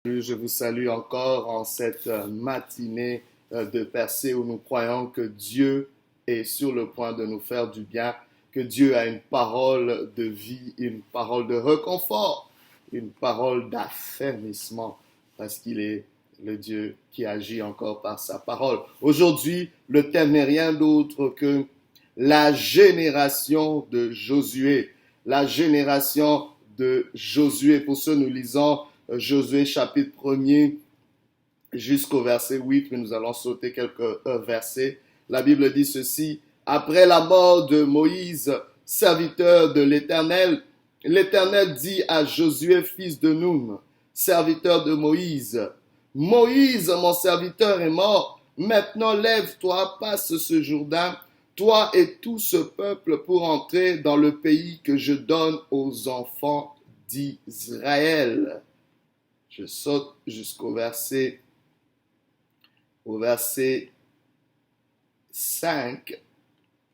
Je vous salue encore en cette matinée de percée où nous croyons que Dieu est sur le point de nous faire du bien, que Dieu a une parole de vie, une parole de réconfort, une parole d'affermissement, parce qu'il est le Dieu qui agit encore par sa parole. Aujourd'hui, le thème n'est rien d'autre que la génération de Josué. La génération de Josué. Pour ce, nous lisons Josué chapitre 1er jusqu'au verset 8, mais nous allons sauter quelques versets. La Bible dit ceci: Après la mort de Moïse, serviteur de l'Éternel, l'Éternel dit à Josué, fils de Noun, serviteur de Moïse: Moïse, mon serviteur, est mort. Maintenant lève-toi, passe ce Jourdain, toi et tout ce peuple, pour entrer dans le pays que je donne aux enfants d'Israël. Je saute jusqu'au verset 5.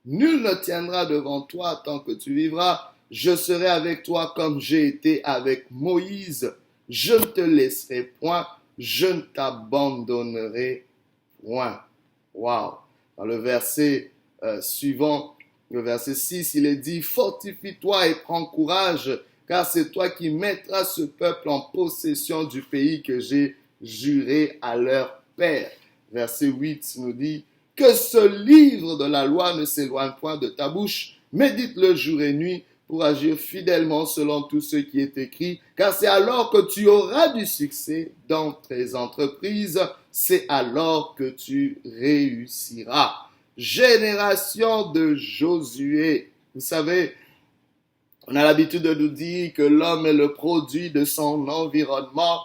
Nul ne tiendra devant toi tant que tu vivras. Je serai avec toi comme j'ai été avec Moïse. Je ne te laisserai point. Je ne t'abandonnerai point. Wow. Dans le verset suivant, le verset 6, il est dit: Fortifie-toi et prends courage, car c'est toi qui mettras ce peuple en possession du pays que j'ai juré à leur père. Verset 8 nous dit: Que ce livre de la loi ne s'éloigne point de ta bouche, médite-le jour et nuit pour agir fidèlement selon tout ce qui est écrit, car c'est alors que tu auras du succès dans tes entreprises, c'est alors que tu réussiras. Génération de Josué. Vous savez, on a l'habitude de nous dire que l'homme est le produit de son environnement.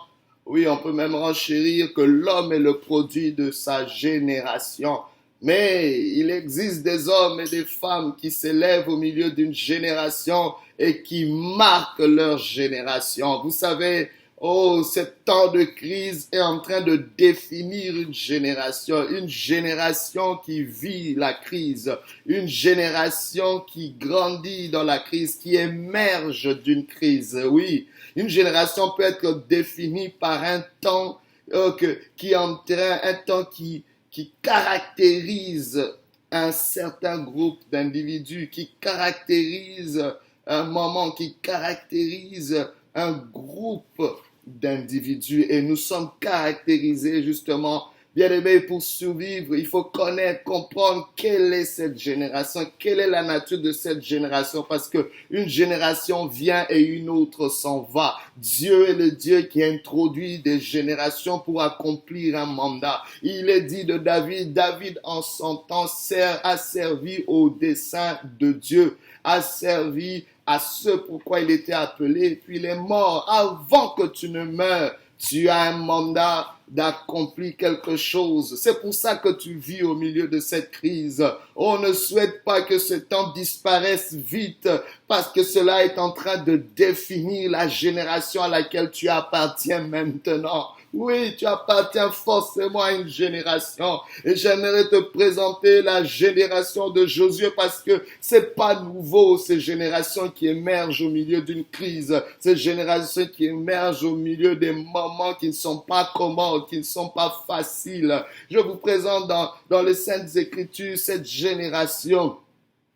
Oui, on peut même renchérir que l'homme est le produit de sa génération. Mais il existe des hommes et des femmes qui s'élèvent au milieu d'une génération et qui marquent leur génération. Vous savez, ce temps de crise est en train de définir une génération qui vit la crise, une génération qui grandit dans la crise, qui émerge d'une crise. Oui, une génération peut être définie par un temps qui caractérise un certain groupe d'individus, qui caractérise un moment, qui caractérise un groupe d'individus. Et nous sommes caractérisés justement, bien aimés, pour survivre. Il faut connaître, comprendre quelle est cette génération, quelle est la nature de cette génération, parce que une génération vient et une autre s'en va. Dieu est le Dieu qui introduit des générations pour accomplir un mandat. Il est dit de David, David en son temps a servi au dessein de Dieu, a servi à ce pourquoi il était appelé, puis il est mort. Avant que tu ne meures, tu as un mandat d'accomplir quelque chose. C'est pour ça que tu vis au milieu de cette crise. On ne souhaite pas que ce temps disparaisse vite, parce que cela est en train de définir la génération à laquelle tu appartiens maintenant. Oui, tu appartiens forcément à une génération. Et j'aimerais te présenter la génération de Josué, parce que c'est pas nouveau, ces générations qui émergent au milieu d'une crise, ces générations qui émergent au milieu des moments qui ne sont pas commodes, qui ne sont pas faciles. Je vous présente dans les Saintes Écritures cette génération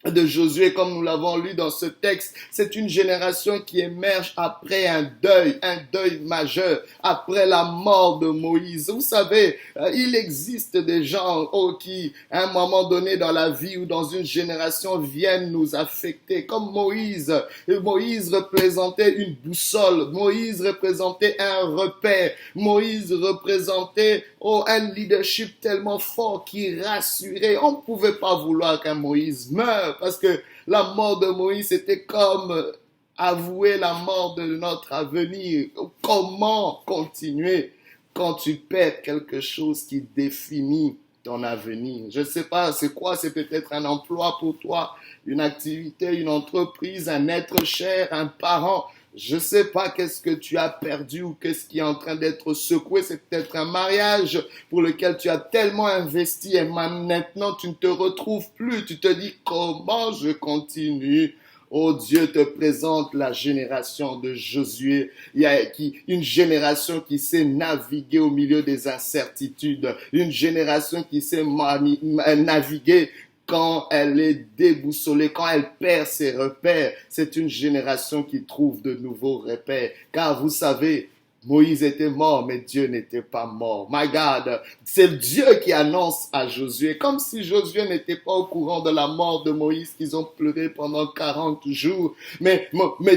de Josué, comme nous l'avons lu dans ce texte. C'est une génération qui émerge après un deuil majeur, après la mort de Moïse. Vous savez, il existe des gens qui, à un moment donné dans la vie ou dans une génération, viennent nous affecter, comme Moïse. Et Moïse représentait une boussole, Moïse représentait un repère, Moïse représentait un leadership tellement fort qui rassurait. On ne pouvait pas vouloir qu'un Moïse meure, parce que la mort de Moïse était comme avouer la mort de notre avenir. Comment continuer quand tu perds quelque chose qui définit ton avenir? Je ne sais pas, c'est quoi? C'est peut-être un emploi pour toi, une activité, une entreprise, un être cher, un parent. Je ne sais pas qu'est-ce que tu as perdu ou qu'est-ce qui est en train d'être secoué. C'est peut-être un mariage pour lequel tu as tellement investi et maintenant tu ne te retrouves plus. Tu te dis comment je continue. Oh Dieu te présente la génération de Josué, une génération qui sait naviguer au milieu des incertitudes, une génération qui sait naviguer quand elle est déboussolée, quand elle perd ses repères. C'est une génération qui trouve de nouveaux repères. Car vous savez, Moïse était mort, mais Dieu n'était pas mort. My God, c'est Dieu qui annonce à Josué, comme si Josué n'était pas au courant de la mort de Moïse, qu'ils ont pleuré pendant 40 jours. Mais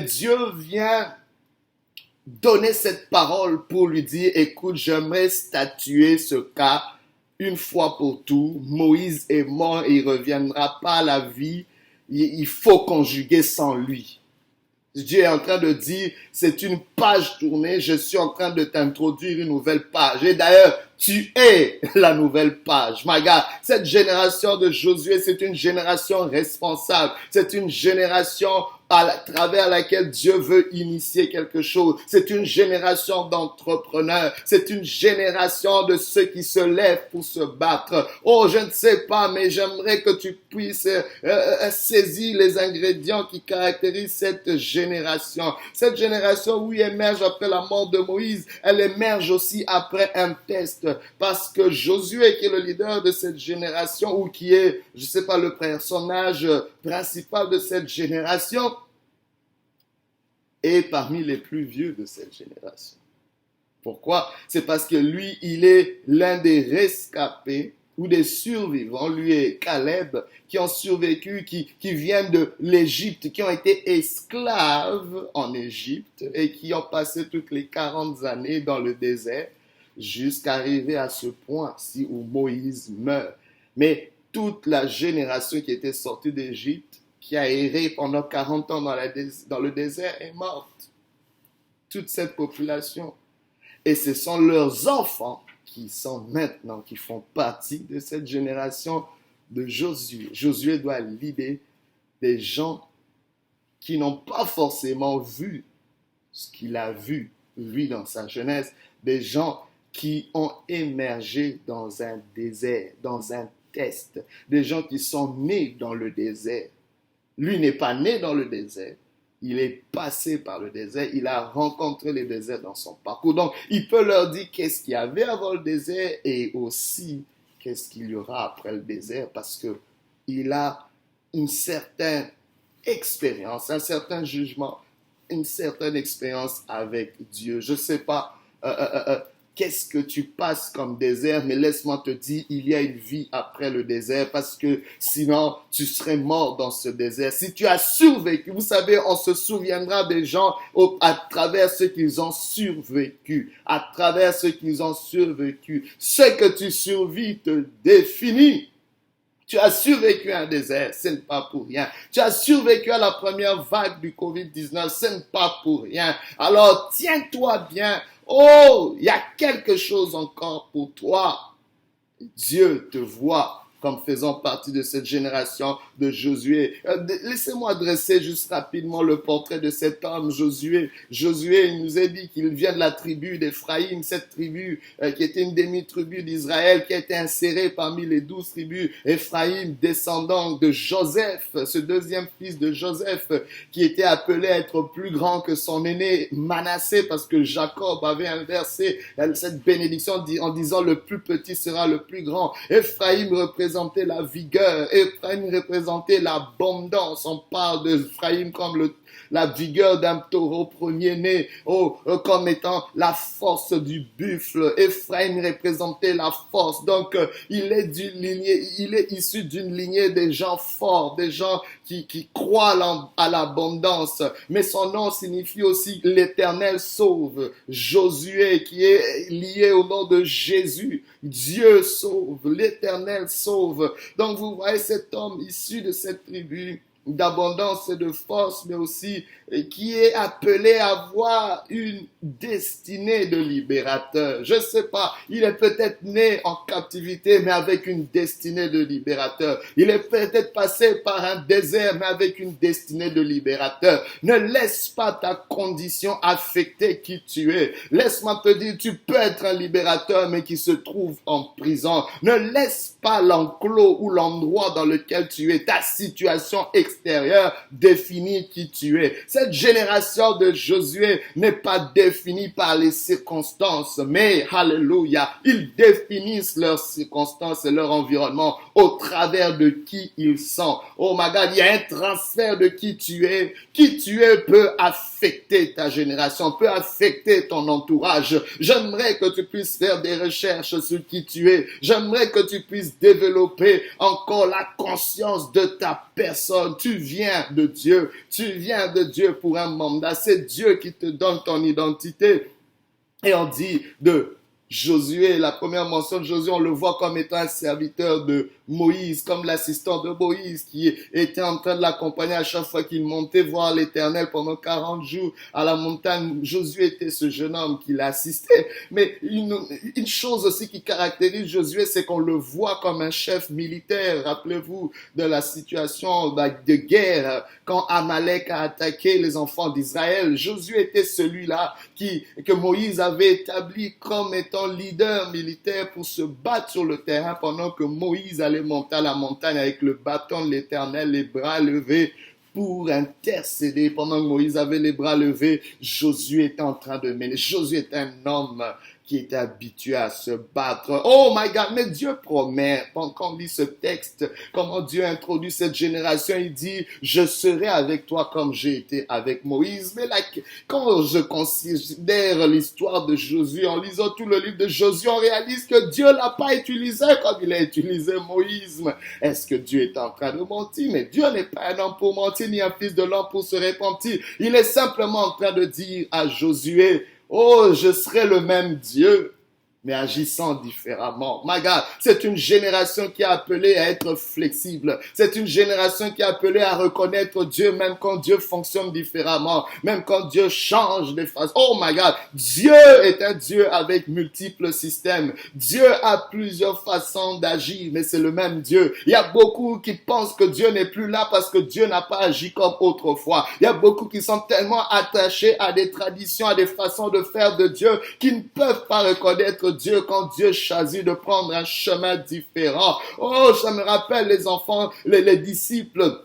Dieu vient donner cette parole pour lui dire, écoute, j'aimerais statuer ce cas une fois pour tout. Moïse est mort et il ne reviendra pas à la vie. Il faut conjuguer sans lui. Dieu est en train de dire, c'est une page tournée, je suis en train de t'introduire une nouvelle page. Et d'ailleurs, tu es la nouvelle page. My God, cette génération de Josué, c'est une génération responsable. C'est une génération à travers laquelle Dieu veut initier quelque chose. C'est une génération d'entrepreneurs. C'est une génération de ceux qui se lèvent pour se battre. Oh, je ne sais pas, mais j'aimerais que tu puisses saisir les ingrédients qui caractérisent cette génération. Cette génération, oui, émerge après la mort de Moïse. Elle émerge aussi après un test. Parce que Josué, qui est le leader de cette génération, ou qui est, je ne sais pas, le personnage principal de cette génération, est parmi les plus vieux de cette génération. Pourquoi? C'est parce que lui, il est l'un des rescapés ou des survivants, lui et Caleb, qui ont survécu, qui viennent de l'Égypte, qui ont été esclaves en Égypte et qui ont passé toutes les 40 années dans le désert jusqu'à arriver à ce point-ci où Moïse meurt. Mais toute la génération qui était sortie d'Égypte, qui a erré pendant 40 ans dans le désert, est morte. Toute cette population. Et ce sont leurs enfants qui sont maintenant, qui font partie de cette génération de Josué. Josué doit leader des gens qui n'ont pas forcément vu ce qu'il a vu, lui, dans sa jeunesse. Des gens qui ont émergé dans un désert, dans un test. Des gens qui sont nés dans le désert. Lui n'est pas né dans le désert. Il est passé par le désert. Il a rencontré les déserts dans son parcours. Donc, il peut leur dire qu'est-ce qu'il y avait avant le désert et aussi qu'est-ce qu'il y aura après le désert parce qu'il a une certaine expérience, un certain jugement, une certaine expérience avec Dieu. Je ne sais pas qu'est-ce que tu passes comme désert, mais laisse-moi te dire, il y a une vie après le désert parce que sinon, tu serais mort dans ce désert. Si tu as survécu, vous savez, on se souviendra des gens à travers ce qu'ils ont survécu, à travers ce qu'ils ont survécu. Ce que tu survis te définit. Tu as survécu à un désert, ce n'est pas pour rien. Tu as survécu à la première vague du Covid-19, ce n'est pas pour rien. Alors, tiens-toi bien. Oh, il y a quelque chose encore pour toi. Dieu te voit comme faisant partie de cette génération de Josué. Laissez-moi dresser juste rapidement le portrait de cet homme, Josué. Josué, il nous a dit qu'il vient de la tribu d'Éphraïm, cette tribu qui était une demi-tribu d'Israël, qui a été insérée parmi les 12 tribus. Éphraïm, descendant de Joseph, ce deuxième fils de Joseph, qui était appelé à être plus grand que son aîné Manassé, parce que Jacob avait inversé cette bénédiction en disant le plus petit sera le plus grand. Éphraïm représentait la vigueur, Éphraïm représentait l'abondance. On parle d'Éphraïm comme la vigueur d'un taureau premier-né, comme étant la force du buffle. Éphraïm représentait la force. Donc, il est issu d'une lignée des gens forts, des gens qui croient à l'abondance. Mais son nom signifie aussi l'Éternel sauve. Josué, qui est lié au nom de Jésus. Dieu sauve, l'Éternel sauve. Donc, vous voyez cet homme issu de cette tribu d'abondance et de force, mais aussi qui est appelé à avoir une destinée de libérateur. Je ne sais pas, il est peut-être né en captivité, mais avec une destinée de libérateur. Il est peut-être passé par un désert, mais avec une destinée de libérateur. Ne laisse pas ta condition affecter qui tu es. Laisse-moi te dire, tu peux être un libérateur, mais qui se trouve en prison. Ne laisse pas l'enclos ou l'endroit dans lequel tu es, ta situation extérieure, extérieur définit qui tu es. Cette génération de Josué n'est pas définie par les circonstances, mais, alléluia, ils définissent leurs circonstances et leur environnement au travers de qui ils sont. Oh my God, il y a un transfert de qui tu es. Qui tu es peut affecter ta génération, peut affecter ton entourage. J'aimerais que tu puisses faire des recherches sur qui tu es. J'aimerais que tu puisses développer encore la conscience de ta personne. Tu viens de Dieu. Tu viens de Dieu pour un mandat. C'est Dieu qui te donne ton identité. Et on dit de Josué, la première mention de Josué, on le voit comme étant un serviteur de Moïse, comme l'assistant de Moïse qui était en train de l'accompagner à chaque fois qu'il montait voir l'Éternel pendant 40 jours à la montagne. Josué était ce jeune homme qui l'assistait. Mais une chose aussi qui caractérise Josué, c'est qu'on le voit comme un chef militaire. Rappelez-vous de la situation de guerre quand Amalek a attaqué les enfants d'Israël. Josué était celui-là que Moïse avait établi comme étant leader militaire pour se battre sur le terrain pendant que Moïse allait monter à la montagne avec le bâton de l'Éternel, les bras levés pour intercéder. Pendant que Moïse avait les bras levés, Josué était en train de mener. Josué est un homme qui était habitué à se battre. Oh my God, mais Dieu promet, quand on lit ce texte, comment Dieu introduit cette génération, il dit, je serai avec toi comme j'ai été avec Moïse. Mais là, quand je considère l'histoire de Josué, en lisant tout le livre de Josué, on réalise que Dieu l'a pas utilisé comme il a utilisé Moïse. Est-ce que Dieu est en train de mentir? Mais Dieu n'est pas un homme pour mentir, ni un fils de l'homme pour se repentir. Il est simplement en train de dire à Josué, oh, je serai le même Dieu, mais agissant différemment. My God, c'est une génération qui est appelée à être flexible. C'est une génération qui est appelée à reconnaître Dieu même quand Dieu fonctionne différemment, même quand Dieu change de façon. Oh my God, Dieu est un Dieu avec multiples systèmes. Dieu a plusieurs façons d'agir, mais c'est le même Dieu. Il y a beaucoup qui pensent que Dieu n'est plus là parce que Dieu n'a pas agi comme autrefois. Il y a beaucoup qui sont tellement attachés à des traditions, à des façons de faire de Dieu, qui ne peuvent pas reconnaître Dieu quand Dieu choisit de prendre un chemin différent. Oh, ça me rappelle les enfants, les disciples.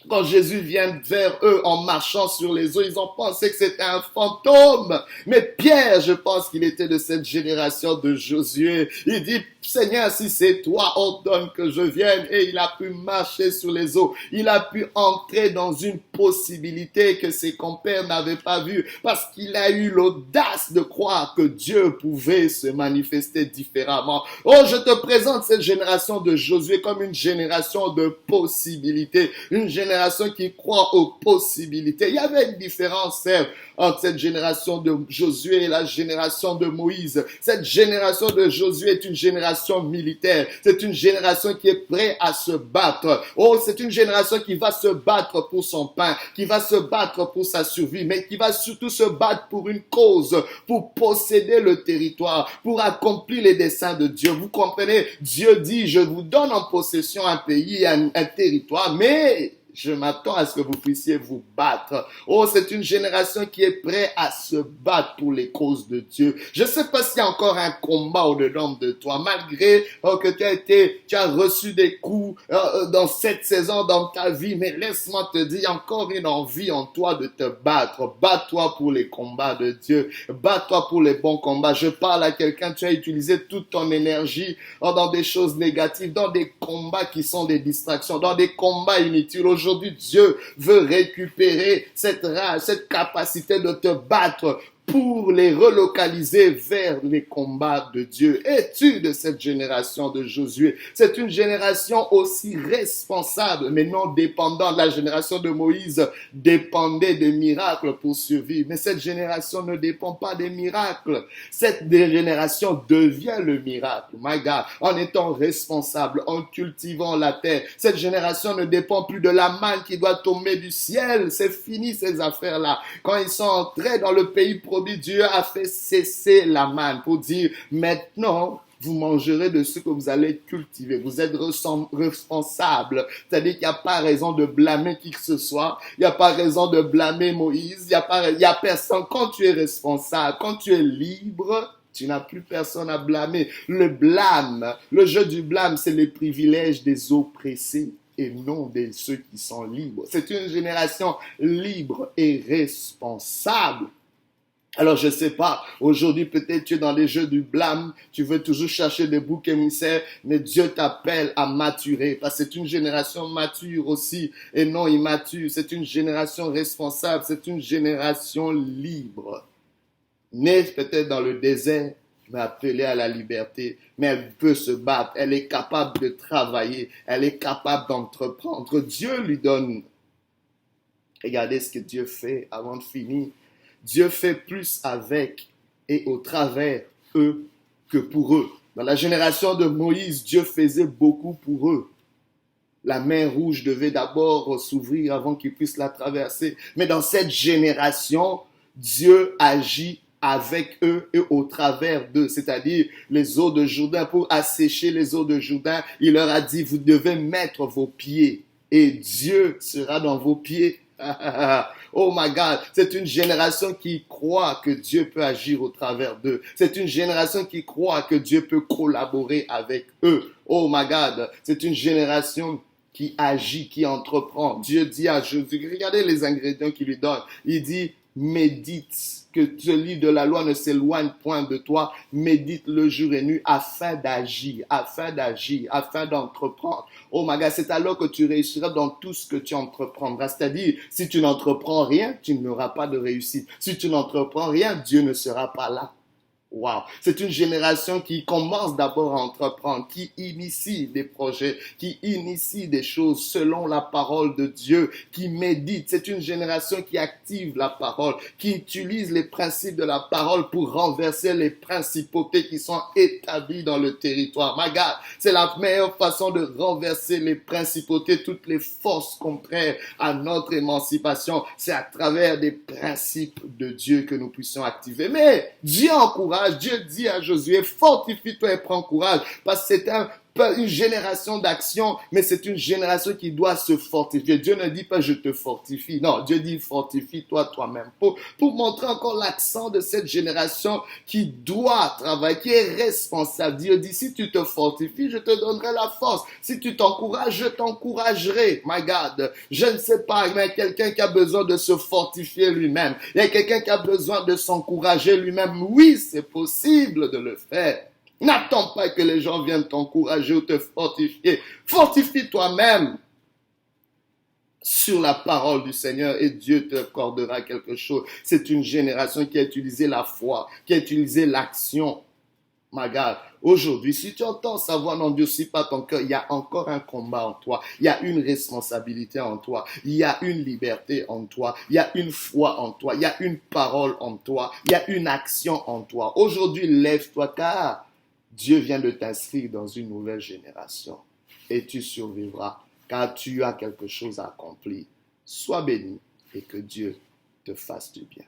Quand Jésus vient vers eux en marchant sur les eaux, ils ont pensé que c'était un fantôme. Mais Pierre, je pense qu'il était de cette génération de Josué. Il dit, Seigneur, si c'est toi, ordonne que je vienne. Et il a pu marcher sur les eaux. Il a pu entrer dans une possibilité que ses compères n'avaient pas vue parce qu'il a eu l'audace de croire que Dieu pouvait se manifester différemment. Oh, je te présente cette génération de Josué comme une génération de possibilités. Une génération qui croit aux possibilités. Il y avait une différence, entre cette génération de Josué et la génération de Moïse. Cette génération de Josué est une génération militaire. C'est une génération qui est prête à se battre. Oh, c'est une génération qui va se battre pour son pain, qui va se battre pour sa survie, mais qui va surtout se battre pour une cause, pour posséder le territoire, pour accomplir les desseins de Dieu. Vous comprenez? Dieu dit, je vous donne en possession un pays, un territoire, mais je m'attends à ce que vous puissiez vous battre. Oh, c'est une génération qui est prête à se battre pour les causes de Dieu. Je ne sais pas s'il y a encore un combat au-dedans de toi, malgré que tu as reçu des coups dans cette saison dans ta vie, mais laisse-moi te dire, il y a encore une envie en toi de te battre. Bats-toi pour les combats de Dieu. Bats-toi pour les bons combats. Je parle à quelqu'un, tu as utilisé toute ton énergie dans des choses négatives, dans des combats qui sont des distractions, dans des combats inutiles. Aujourd'hui, Dieu veut récupérer cette rage, cette capacité de te battre pour les relocaliser vers les combats de Dieu. Es-tu de cette génération de Josué? C'est une génération aussi responsable, mais non dépendante. La génération de Moïse dépendait de miracles pour survivre, mais cette génération ne dépend pas des miracles. Cette génération devient le miracle, my God, en étant responsable, en cultivant la terre. Cette génération ne dépend plus de la manne qui doit tomber du ciel. C'est fini ces affaires-là. Quand ils sont entrés dans le pays promis, Dieu a fait cesser la manne pour dire maintenant vous mangerez de ce que vous allez cultiver. Vous êtes responsable. C'est-à-dire qu'il n'y a pas raison de blâmer qui que ce soit. Il n'y a pas raison de blâmer Moïse. Il y a personne. Quand tu es responsable, quand tu es libre, tu n'as plus personne à blâmer. Le blâme, le jeu du blâme, c'est le privilège des oppressés. et non de ceux qui sont libres. C'est une génération libre et responsable. Alors, je ne sais pas, aujourd'hui, peut-être tu es dans les jeux du blâme, tu veux toujours chercher des boucs émissaires, mais Dieu t'appelle à maturer, parce que c'est une génération mature aussi, et non immature. C'est une génération responsable, c'est une génération libre. Née peut-être dans le désert, mais appelée à la liberté. Mais elle peut se battre, elle est capable de travailler, elle est capable d'entreprendre. Dieu lui donne. Regardez ce que Dieu fait avant de finir. Dieu fait plus avec et au travers eux que pour eux. Dans la génération de Moïse, Dieu faisait beaucoup pour eux. La mer rouge devait d'abord s'ouvrir avant qu'ils puissent la traverser. Mais dans cette génération, Dieu agit avec eux et au travers d'eux, c'est-à-dire les eaux de Jourdain. Pour assécher les eaux de Jourdain, il leur a dit, vous devez mettre vos pieds et Dieu sera dans vos pieds. Oh my God, c'est une génération qui croit que Dieu peut agir au travers d'eux. C'est une génération qui croit que Dieu peut collaborer avec eux. Oh my God, c'est une génération qui agit, qui entreprend. Dieu dit à Jésus, regardez les ingrédients qu'il lui donne. Il dit, médite, que ce livre de la loi ne s'éloigne point de toi, médite le jour et nuit afin d'agir, afin d'entreprendre. Oh my God, c'est alors que tu réussiras dans tout ce que tu entreprendras. C'est-à-dire, si tu n'entreprends rien, tu n'auras pas de réussite. Si tu n'entreprends rien, Dieu ne sera pas là. Wow. C'est une génération qui commence d'abord à entreprendre, qui initie des projets, qui initie des choses selon la parole de Dieu, qui médite. C'est une génération qui active la parole, qui utilise les principes de la parole pour renverser les principautés qui sont établies dans le territoire. My God, c'est la meilleure façon de renverser les principautés, toutes les forces contraires à notre émancipation. C'est à travers des principes de Dieu que nous puissions activer. Mais Dieu encourage. Dieu dit à Josué, fortifie-toi et prends courage, parce que c'est une génération d'action, mais c'est une génération qui doit se fortifier. Dieu ne dit pas je te fortifie, non, Dieu dit fortifie-toi toi-même, pour montrer encore l'accent de cette génération qui doit travailler, qui est responsable. Dieu dit si tu te fortifies, je te donnerai la force. Si tu t'encourages, je t'encouragerai. My God, je ne sais pas, mais quelqu'un qui a besoin de se fortifier lui-même, il y a quelqu'un qui a besoin de s'encourager lui-même. Oui, c'est possible de le faire. N'attends pas que les gens viennent t'encourager ou te fortifier. Fortifie toi-même sur la parole du Seigneur et Dieu te accordera quelque chose. C'est une génération qui a utilisé la foi, qui a utilisé l'action. My God, aujourd'hui, si tu entends sa voix, n'endurcis pas ton cœur, il y a encore un combat en toi, il y a une responsabilité en toi, il y a une liberté en toi, il y a une foi en toi, il y a une parole en toi, il y a une action en toi. Aujourd'hui, lève-toi car Dieu vient de t'inscrire dans une nouvelle génération et tu survivras car tu as quelque chose à accomplir. Sois béni et que Dieu te fasse du bien.